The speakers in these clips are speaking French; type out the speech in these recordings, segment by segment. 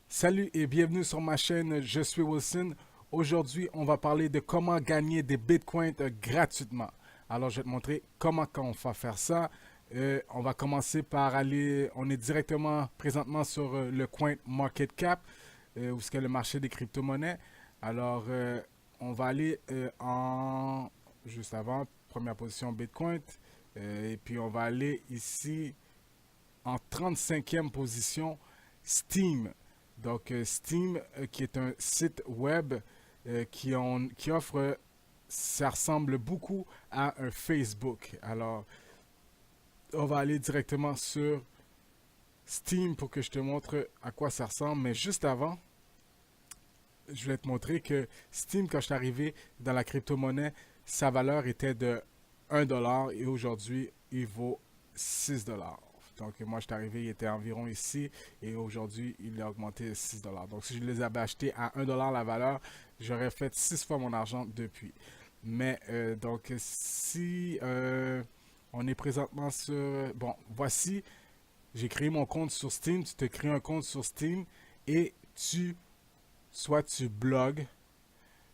Salut et bienvenue sur ma chaîne, je suis Wilson. Aujourd'hui, on va parler de comment gagner des bitcoins gratuitement. Alors, je vais te montrer comment on va faire ça. On va commencer par aller, on est directement présentement sur le coin Market Cap, où est le marché des crypto-monnaies. Alors, on va aller juste avant, première position Bitcoin. Et puis, on va aller ici en 35e position, Steam. Donc, Steam, qui est un site web qui offre, ça ressemble beaucoup à un Facebook. Alors, on va aller directement sur Steam pour que je te montre à quoi ça ressemble. Mais juste avant, je vais te montrer que Steam, quand je suis arrivé dans la crypto-monnaie, sa valeur était de 1$ et aujourd'hui, il vaut 6$. Donc, moi, je suis arrivé, il était environ ici et aujourd'hui, il a augmenté 6$. Donc, si je les avais achetés à 1$ la valeur, j'aurais fait 6 fois mon argent depuis. Mais, donc, si on est présentement sur... Bon, voici, j'ai créé mon compte sur Steam. Tu te crées un compte sur Steam et soit tu blogues,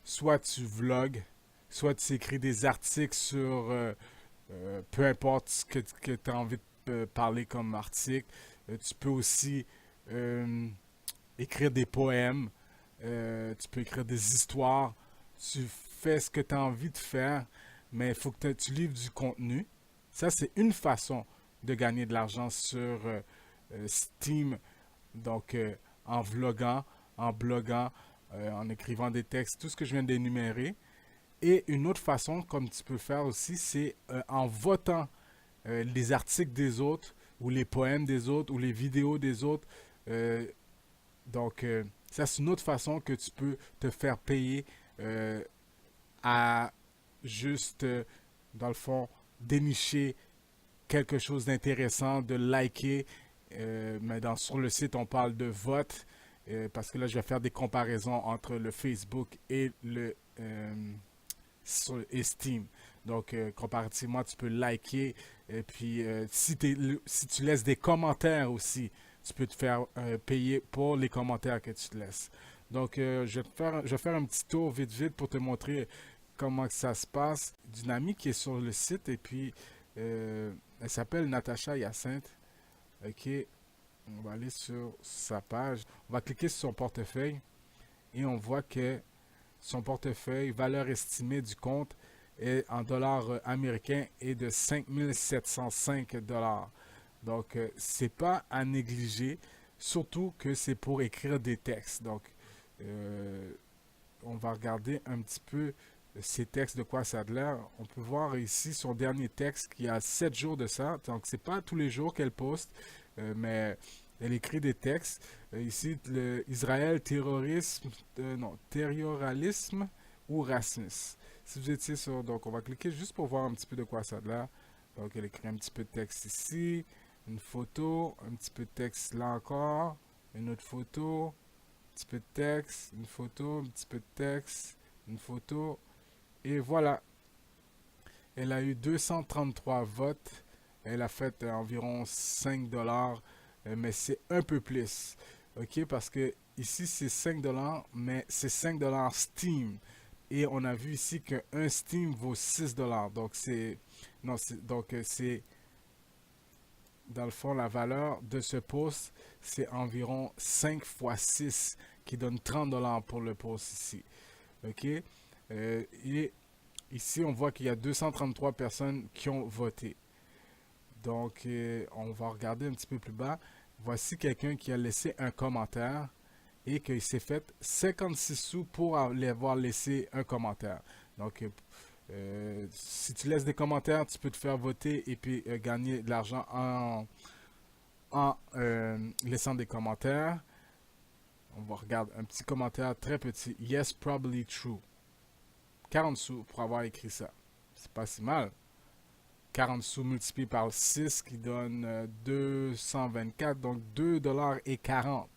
soit tu vlogs, soit tu écris des articles sur peu importe ce que tu as envie de parler comme article. Tu peux aussi euh, écrire des poèmes, tu peux écrire des histoires. Tu fais ce que tu as envie de faire, mais il faut que tu livres du contenu. Ça, c'est une façon de gagner de l'argent sur Steam. Donc, en vloguant, en bloguant, en écrivant des textes, tout ce que je viens d'énumérer. Et une autre façon, comme tu peux faire aussi, c'est en votant les articles des autres, ou les poèmes des autres, ou les vidéos des autres. Euh, donc, ça, c'est une autre façon que tu peux te faire payer à juste, dans le fond, dénicher quelque chose d'intéressant, de liker. Mais sur le site, on parle de vote, parce que là, je vais faire des comparaisons entre le Facebook et le sur Steam. Donc, comparativement, tu peux liker. Et puis, si tu laisses des commentaires aussi, tu peux te faire payer pour les commentaires que tu te laisses. Donc, je vais faire un petit tour vite vite pour te montrer comment que ça se passe. D'une amie qui est sur le site et puis elle s'appelle Natacha Hyacinthe. Ok, on va aller sur sa page. On va cliquer sur son portefeuille et on voit que son portefeuille, valeur estimée du compte est en dollars américains est de 5 705$. Donc, c'est pas à négliger, surtout que c'est pour écrire des textes. Donc, euh, on va regarder un petit peu ces textes, de quoi ça a l'air. On peut voir ici son dernier texte qui a 7 jours de ça. Donc, c'est pas tous les jours qu'elle poste, mais elle écrit des textes. Ici, le Israël, terrorisme, non, terrorisme ou racisme. Si vous étiez sur, donc on va cliquer juste pour voir un petit peu de quoi ça a l'air. Donc, elle écrit un petit peu de texte ici, une photo, un petit peu de texte là encore, une autre photo, un petit peu de texte, une photo, un petit peu de texte, une photo. Et voilà, elle a eu 233 votes. Elle a fait environ 5$, mais c'est un peu plus. OK, parce que ici c'est 5$, mais c'est 5$ Steam. Et on a vu ici qu'un Steam vaut 6$. Donc c'est non, c'est dans le fond la valeur de ce post, c'est environ 5 fois 6 qui donne 30$ pour le post ici. OK? Et ici, on voit qu'il y a 233 personnes qui ont voté. Donc, on va regarder un petit peu plus bas. Voici quelqu'un qui a laissé un commentaire et qui s'est fait 56 sous pour avoir laissé un commentaire. Donc, si tu laisses des commentaires, tu peux te faire voter et puis gagner de l'argent en laissant des commentaires. On va regarder un petit commentaire très petit. Yes, probably true. 40 sous pour avoir écrit ça. C'est pas si mal. 40 sous multiplié par 6 qui donne 224, donc 2,40$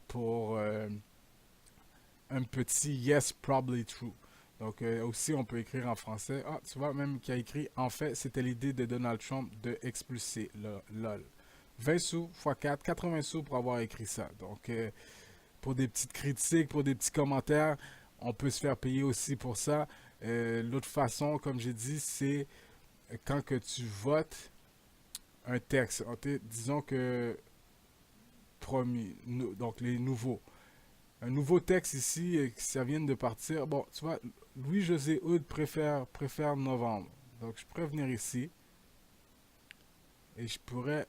pour un petit Yes, probably true. Donc aussi, on peut écrire en français. Ah, tu vois, même qui a écrit en fait, c'était l'idée de Donald Trump de expulser le LOL. 20 sous x 4, 80 sous pour avoir écrit ça. Donc, pour des petites critiques, pour des petits commentaires. On peut se faire payer aussi pour ça. L'autre façon, comme j'ai dit, c'est quand que tu votes un texte. Disons que promis, donc les nouveaux. Un nouveau texte ici, ça vient de partir. Bon, tu vois, Louis-José Hood préfère novembre. Donc, je pourrais venir ici et je pourrais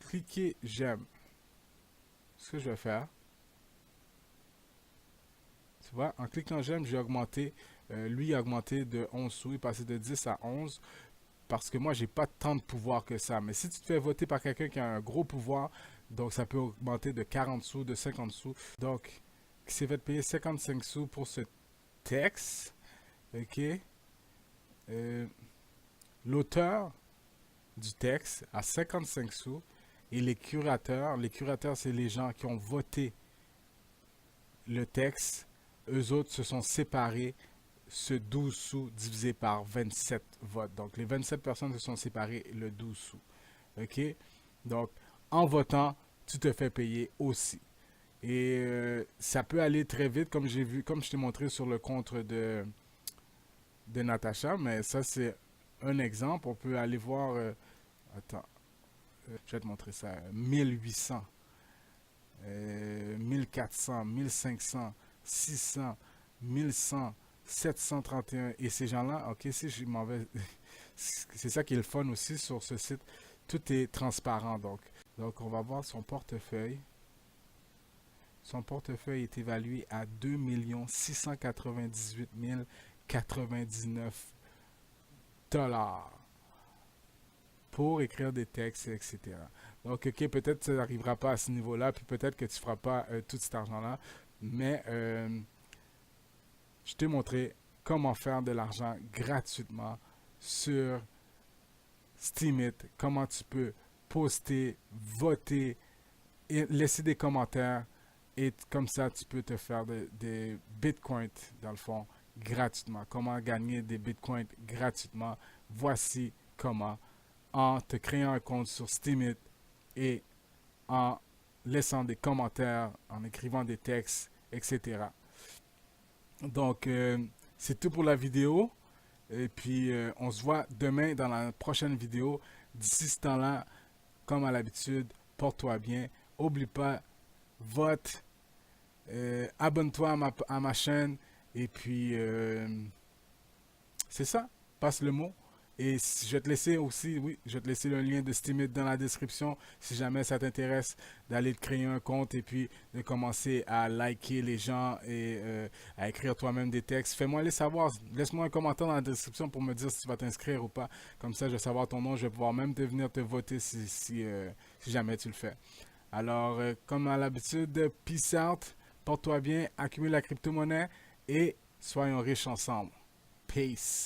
cliquer j'aime. Ce que je vais faire, tu vois, en cliquant j'aime, j'ai augmenté, lui a augmenté de 11 sous, il est passé de 10 à 11 parce que moi, j'ai pas tant de pouvoir que ça. Mais si tu te fais voter par quelqu'un qui a un gros pouvoir, donc ça peut augmenter de 40 sous, de 50 sous. Donc, qui s'est fait payer 55 sous pour ce texte, ok. L'auteur du texte a 55 sous et les curateurs c'est les gens qui ont voté le texte, eux autres se sont séparés ce 12 sous divisé par 27 votes. Donc les 27 personnes se sont séparées le 12 sous. OK? Donc en votant, tu te fais payer aussi. Et ça peut aller très vite, comme j'ai vu, comme je t'ai montré sur le compte de Natacha, mais ça c'est un exemple. On peut aller voir, attends, je vais te montrer ça, 1800, 1400, 1500, 600, 1100, 731. Et ces gens-là, ok, si je m'en vais, c'est ça qui est le fun aussi sur ce site, tout est transparent. Donc on va voir son portefeuille. Son portefeuille est évalué à 2 698 099 dollars pour écrire des textes, etc. Donc, ok, peut-être que ça n'arrivera pas à ce niveau-là, puis peut-être que tu ne feras pas tout cet argent-là, mais je t'ai montré comment faire de l'argent gratuitement sur Steemit, comment tu peux poster, voter, et laisser des commentaires, et comme ça, tu peux te faire des bitcoins, dans le fond, gratuitement. Comment gagner des bitcoins gratuitement? Voici comment. En te créant un compte sur Steemit et en laissant des commentaires, en écrivant des textes, etc. Donc, c'est tout pour la vidéo. Et puis, on se voit demain dans la prochaine vidéo. D'ici ce temps-là, comme à l'habitude, porte-toi bien. N'oublie pas, vote, abonne-toi à ma chaîne. Et puis, c'est ça. Passe le mot. Et je vais te laisser aussi, oui, je vais te laisser le lien de Steemit dans la description si jamais ça t'intéresse d'aller te créer un compte et puis de commencer à liker les gens et à écrire toi-même des textes. Fais-moi les savoir, laisse-moi un commentaire dans la description pour me dire si tu vas t'inscrire ou pas. Comme ça, je vais savoir ton nom, je vais pouvoir même venir te voter si jamais tu le fais. Alors, comme à l'habitude, peace out, porte-toi bien, accumule la crypto-monnaie et soyons riches ensemble. Peace.